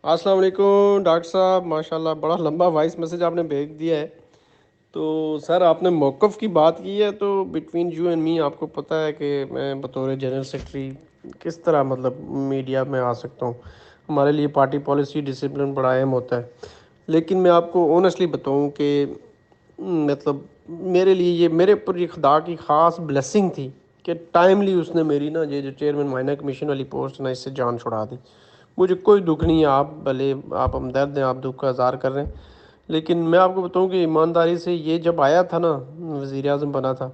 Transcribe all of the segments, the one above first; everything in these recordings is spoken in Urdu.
السلام علیکم ڈاکٹر صاحب، ماشاءاللہ بڑا لمبا وائس میسج آپ نے بھیج دیا ہے۔ تو سر آپ نے موقف کی بات کی ہے، تو بٹوین یو اینڈ می آپ کو پتہ ہے کہ میں بطور جنرل سیکرٹری کس طرح میڈیا میں آ سکتا ہوں۔ ہمارے لیے پارٹی پالیسی ڈسپلن بڑا اہم ہوتا ہے، لیکن میں آپ کو اونیسٹلی بتاؤں کہ مطلب میرے لیے یہ میرے اوپر یہ خدا کی خاص بلیسنگ تھی کہ ٹائملی اس نے میری نا یہ جو چیئرمین مائنر کمیشن والی پوسٹ نا اس سے جان چھڑا دی۔ مجھے کوئی دکھ نہیں ہے، آپ بھلے آپ ہمدرد ہیں، آپ دکھ کا اظہار کر رہے ہیں، لیکن میں آپ کو بتاؤں کہ ایمانداری سے یہ جب آیا تھا نا، وزیر اعظم بنا تھا،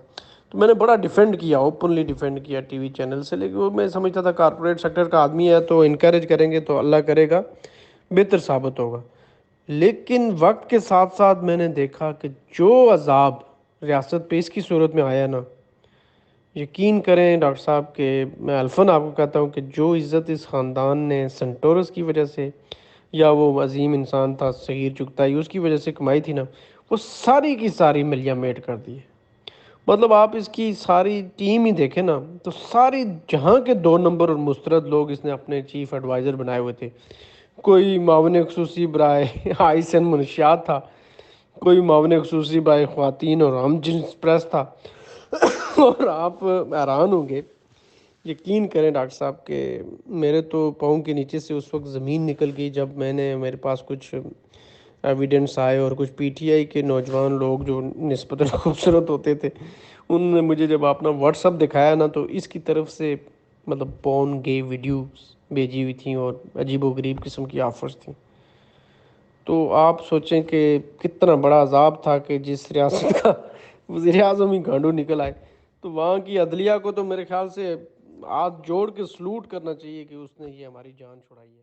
تو میں نے بڑا ڈیفینڈ کیا، اوپنلی ڈیفینڈ کیا ٹی وی چینل سے، لیکن وہ میں سمجھتا تھا کارپوریٹ سیکٹر کا آدمی ہے تو انکریج کریں گے تو اللہ کرے گا بہتر ثابت ہوگا۔ لیکن وقت کے ساتھ ساتھ میں نے دیکھا کہ جو عذاب ریاست پہ اس کی صورت میں آیا نا، یقین کریں ڈاکٹر صاحب کہ میں الفاً آپ کو کہتا ہوں کہ جو عزت اس خاندان نے سنٹورس کی وجہ سے یا وہ عظیم انسان تھا صغیر چغتائی اس کی وجہ سے کمائی تھی نا، وہ ساری کی ساری ملیا میٹ کر دی ہے۔ مطلب آپ اس کی ساری ٹیم ہی دیکھیں نا، تو ساری جہاں کے 2 نمبر اور مسترد لوگ اس نے اپنے چیف ایڈوائزر بنائے ہوئے تھے۔ کوئی معاون خصوصی برائے آئسن منشیات تھا، کوئی معاون خصوصی برائے خواتین اور ہم جنس پریس تھا، اور آپ حیران ہوں گے، یقین کریں ڈاکٹر صاحب کہ میرے تو پاؤں کے نیچے سے اس وقت زمین نکل گئی جب میرے پاس کچھ ایویڈنس آئے، اور کچھ پی ٹی آئی کے نوجوان لوگ جو نسبتاً خوبصورت ہوتے تھے، انہوں نے مجھے جب اپنا واٹس اپ دکھایا نا، تو اس کی طرف سے پون گے ویڈیوز بھیجی ہوئی تھیں اور عجیب و غریب قسم کی آفرز تھیں۔ تو آپ سوچیں کہ کتنا بڑا عذاب تھا کہ جس ریاست کا وزیر اعظم ہی گانڈو نکل آئے، تو وہاں کی عدلیہ کو تو میرے خیال سے ہاتھ جوڑ کے سلوٹ کرنا چاہیے کہ اس نے یہ ہماری جان چھڑائی ہے۔